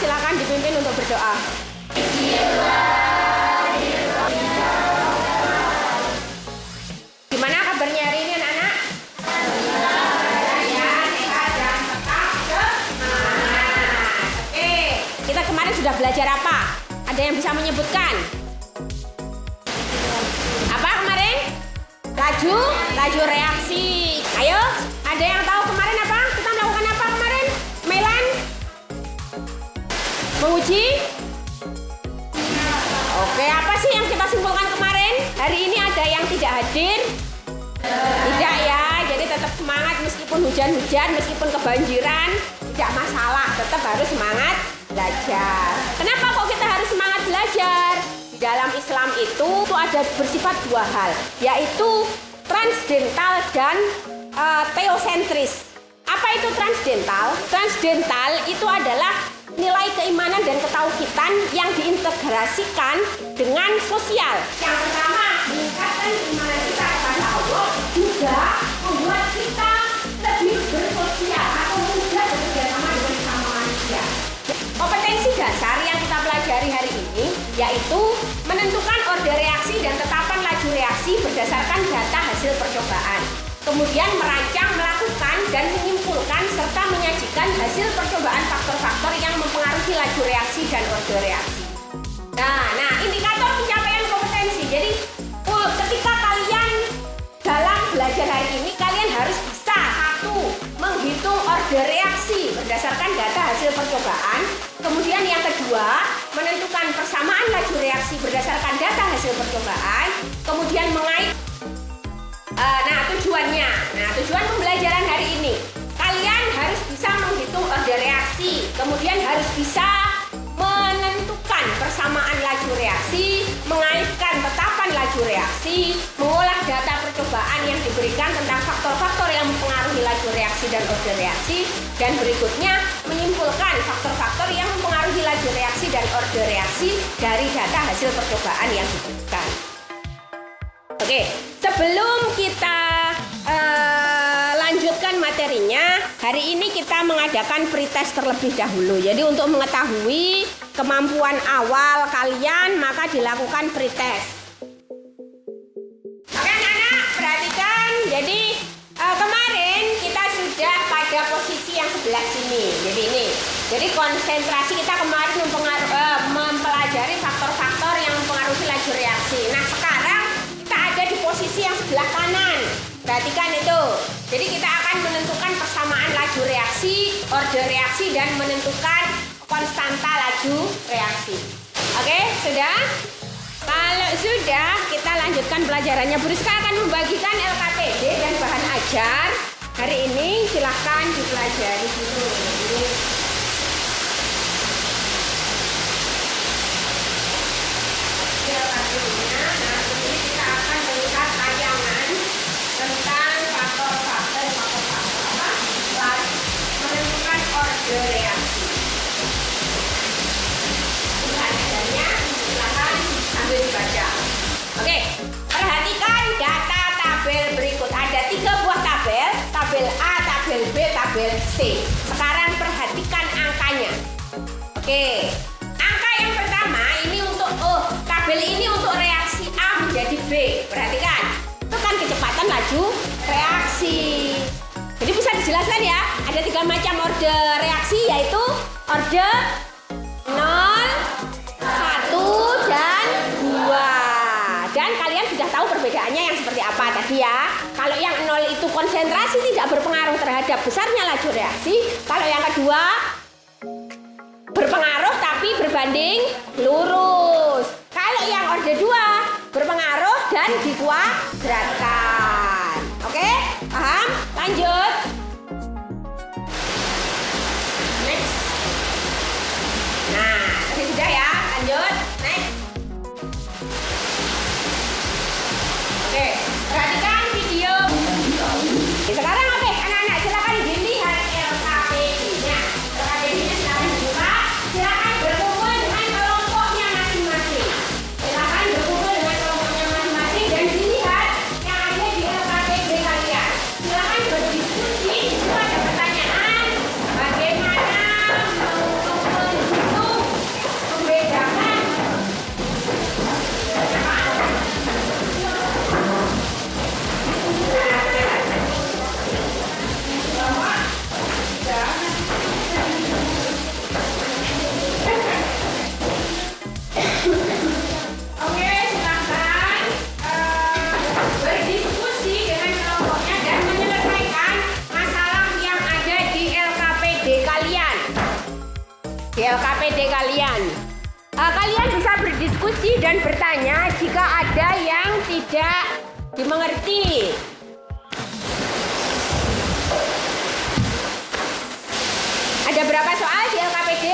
silakan dipimpin untuk berdoa. Gimana kabarnya hari ini anak-anak? Oke, kita kemarin sudah belajar apa? Ada yang bisa menyebutkan? Apa kemarin? Laju reaksi. Ayo, ada yang tahu kemarin apa? Kita melakukan apa kemarin? Melan? Menguji? Oke, apa sih yang kita simpulkan kemarin? Hari ini ada yang tidak hadir? Tidak ya, jadi tetap semangat meskipun hujan-hujan, meskipun kebanjiran, tidak masalah, tetap harus semangat belajar. Kenapa kok kita harus semangat belajar? Di dalam Islam itu ada bersifat dua hal, yaitu transdental dan teosentris. Apa itu transdental? Transdental itu adalah nilai keimanan dan ketauhidan yang diintegrasikan dengan sosial. Yang pertama, meningkatkan keimanan kita kepada Allah, juga membuat kita lebih bersosial atau mudah bekerja sama dengan sesama manusia. Kompetensi dasar yang kita pelajari hari ini yaitu menentukan order reaksi dan tetapan laju reaksi berdasarkan data hasil percobaan. Kemudian merancang, melakukan, dan menyimpulkan serta menyajikan hasil percobaan faktor-faktor yang mempengaruhi laju reaksi dan order reaksi. Nah, indikator pencapaian kompetensi. Jadi, ketika kalian dalam belajar hari ini, kalian harus bisa satu, menghitung order reaksi berdasarkan data hasil percobaan. Kemudian yang kedua, menentukan persamaan laju reaksi berdasarkan data hasil percobaan. Kemudian tujuan pembelajaran hari ini, kalian harus bisa menghitung order reaksi, kemudian harus bisa menentukan persamaan laju reaksi, mengaitkan tetapan laju reaksi, mengolah data percobaan yang diberikan tentang faktor-faktor yang mempengaruhi laju reaksi dan order reaksi, dan berikutnya menyimpulkan faktor-faktor yang mempengaruhi laju reaksi dan order reaksi dari data hasil percobaan yang diberikan. Oke, sebelum kita lanjutkan materinya, hari ini kita mengadakan pretest terlebih dahulu. Jadi untuk mengetahui kemampuan awal kalian, maka dilakukan pretest. Oke anak-anak, perhatikan. Jadi kemarin kita sudah pada posisi yang sebelah sini. Jadi ini. Jadi konsentrasi kita kemarin mempelajari faktor-faktor yang mempengaruhi laju reaksi. Nah sekarang kita ada di posisi yang sebelah kanan. Perhatikan itu. Jadi kita akan menentukan persamaan laju reaksi, order reaksi, dan menentukan konstanta laju reaksi. Oke, sudah? Kalau sudah, kita lanjutkan pelajarannya. Bu Rizka akan membagikan LKPD dan bahan ajar. Hari ini silahkan dipelajari dulu. LKPD-nya, nah ini kita akan melihat tayangan tentang faktor-faktor apa? Menentukan order reaksi. Bahan ajarnya silahkan sambil dibaca. Oke, perhatikan data tabel berikut. Ada 3 buah tabel, tabel A, tabel B, tabel C. Sekarang perhatikan angkanya. Oke, angka yang pertama ini untuk tabel ini untuk reaksi A menjadi B. Perhatikan, itu kan kecepatan laju reaksi. Jadi bisa dijelaskan ya, ada 3 macam order reaksi, yaitu order 0, 1, dan 2. Dan kalian sudah tahu perbedaannya yang seperti apa tadi ya. Kalau yang 0 itu konsentrasi tidak berpengaruh terhadap besarnya laju reaksi. Kalau yang kedua berpengaruh tapi berbanding lurus. Kalau yang order 2 berpengaruh dan dikuadratkan. Oke? Paham? Lanjut. Next. Nah, tadi sudah ya. Lanjut. Next. Oke, perhatikan video. Sekarang oke, anak-anak silakan dilihat LKPD-nya. LKPD-nya silakan dibuka. Silakan berkumpul dengan kelompoknya masing-masing. Silakan berkumpul dengan kelompoknya masing-masing dan dilihat yang ada di LKPD kalian. Silakan berdiskusi adik kalian. Kalian bisa berdiskusi dan bertanya jika ada yang tidak dimengerti. Ada berapa soal di LKPD?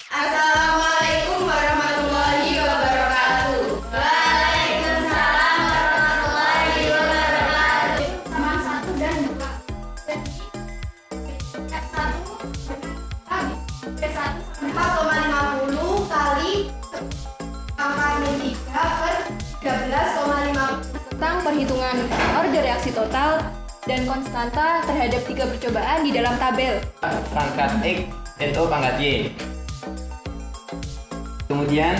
Assalamualaikum warahmatullahi wabarakatuh. Waalaikumsalam warahmatullahi wabarakatuh. Halaman 1 dan 2. F1 4,50 kali angka 3 per 13,50 tentang perhitungan order reaksi total dan konstanta terhadap 3 percobaan di dalam tabel. Pangkat X NO pangkat Y. Kemudian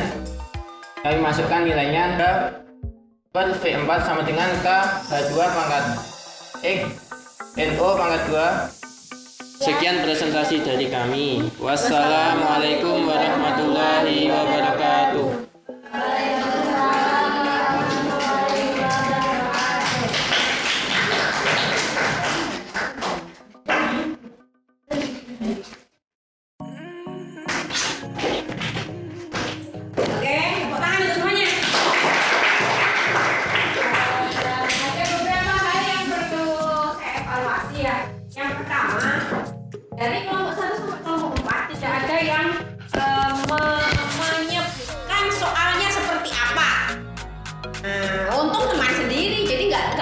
kami masukkan nilainya ke per V4 sama dengan K H2 pangkat X NO pangkat 2. Sekian presentasi dari kami. Wassalamualaikum warahmatullahi wabarakatuh. Dari kelompok 1 sampai kelompok 4 tidak ada yang menyebutkan soalnya seperti apa. Untung teman sendiri, jadi nggak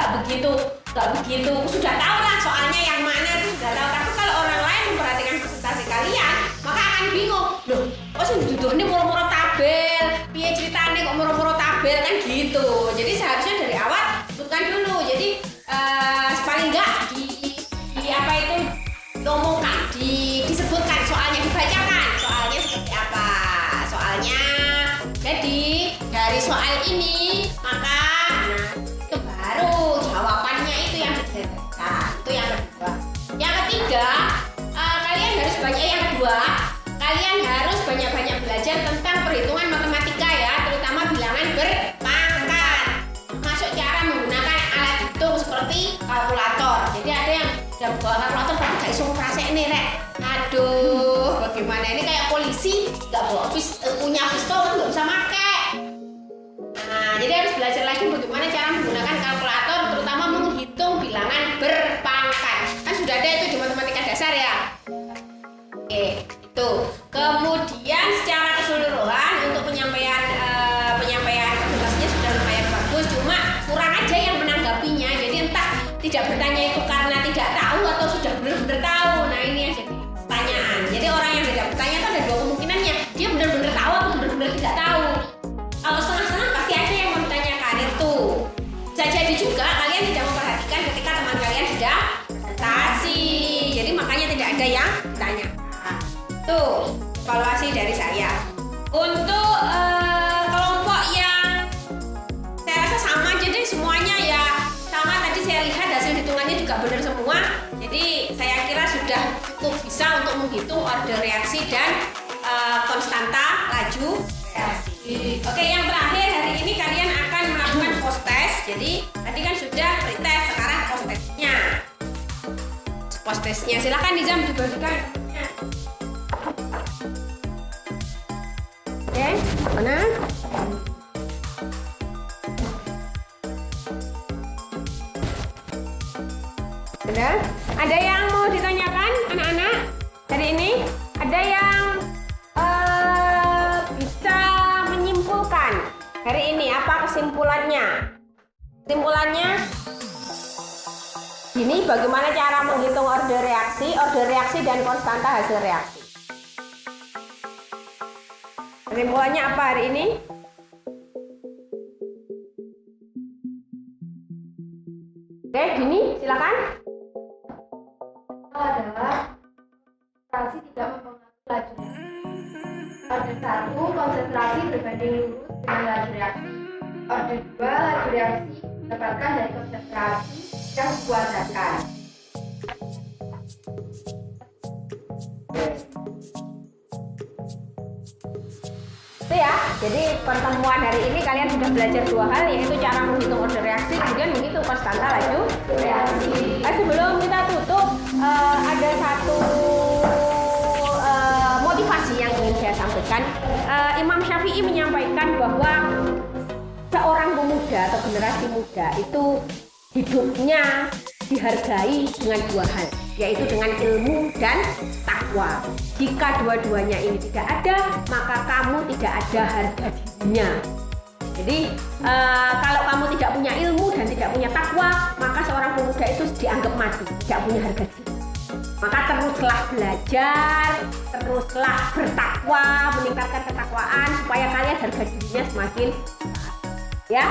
begitu sudah tahu lah soalnya yang mana tuh sudah tahu. Tapi kalau orang lain memperhatikan presentasi kalian, maka akan bingung. Loh, kok sih ini moro-moro tabel? Piye ceritanya kok moro-moro tabel kan gitu. Jadi seharusnya dari awal sebutkan dulu. Jadi paling nggak di apa itu diomongkan, disebutkan soalnya, dibacakan soalnya seperti apa soalnya. Jadi dari soal ini maka itu baru jawabannya itu yang dijelaskan. Itu yang kedua. Yang ketiga, kalian harus kalian harus banyak-banyak belajar tentang perhitungan matematika ya, terutama bilangan berpangkat. bagaimana ini kayak polisi nggak bawa punya pistol kan nggak bisa pakai. Nah, jadi harus belajar lagi bagaimana cara menggunakan kalkulator, terutama menghitung bilangan berpangkat. Kan sudah ada itu di matematika dasar ya. Oke, itu. Kemudian secara keseluruhan untuk penyampaian presentasinya sudah lumayan bagus, cuma kurang aja yang menanggapinya. Jadi entah tidak bertanya itu karena tidak tahu atau sudah benar-benar tahu. Nah, ini yang jadi pertanyaan. Jadi orang yang tidak bertanya itu ada dua kemungkinannya. Dia benar-benar tahu atau benar-benar tidak tahu. Kalau setengah-setengah pasti ada yang mau ditanyakan itu. Bisa jadi juga kalian tidak memperhatikan ketika teman kalian sudah presentasi. Jadi makanya tidak ada yang ditanya. Tuh, evaluasi dari saya. Untuk kelompok yang saya rasa sama, jadi semuanya ya sama. Tadi saya lihat hasil hitungannya juga benar semua. Jadi saya kira sudah cukup bisa untuk menghitung order reaksi dan konstanta laju reaksi. Oke, yang terakhir hari ini kalian akan melakukan post test. Jadi tadi kan sudah pretest, sekarang post testnya. Post testnya silakan Nizam dibagikan. Oke, mana? Sudah? Ada yang mau ditanyakan anak-anak hari ini? Ada yang bisa menyimpulkan hari ini apa kesimpulannya? Kesimpulannya ini bagaimana cara menghitung order reaksi dan konstanta hasil reaksi. Kesimpulannya apa hari ini? Oke, Dini, silakan. Adalah konsentrasi tidak mempengaruhi laju. Order 1 konsentrasi berbanding lurus dengan laju reaksi. Order 2 laju reaksi didapatkan dari konsentrasi yang dibuatakan. Itu ya. Jadi pertemuan hari ini kalian sudah belajar dua hal, yaitu cara menghitung order reaksi, kemudian menghitung konstanta laju reaksi. Sebelum kita tutup, ada satu motivasi yang ingin saya sampaikan. Imam Syafi'i menyampaikan bahwa seorang pemuda atau generasi muda itu hidupnya dihargai dengan dua hal, yaitu dengan ilmu dan takwa. Jika dua-duanya ini tidak ada, maka kamu tidak ada harga dirinya. Jadi kalau kamu tidak punya ilmu dan tidak punya takwa, maka seorang pemuda itu dianggap mati, tidak punya harga diri. Maka teruslah belajar, teruslah bertakwa, meningkatkan ketakwaan supaya kalian harga dirinya semakin ya.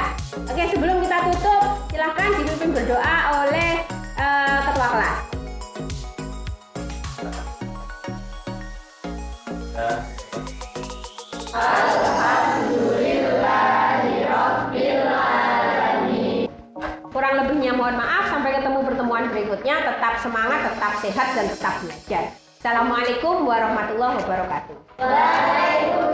Oke, sebelum kita tutup, silahkan dipimpin berdoa oleh ketua kelas. Alhamdulillahirobbilalamin. Kurang lebihnya mohon maaf. Sampai ketemu pertemuan berikutnya. Tetap semangat, tetap sehat, dan tetap belajar. Assalamualaikum warahmatullahi wabarakatuh. Waalaikumsalam.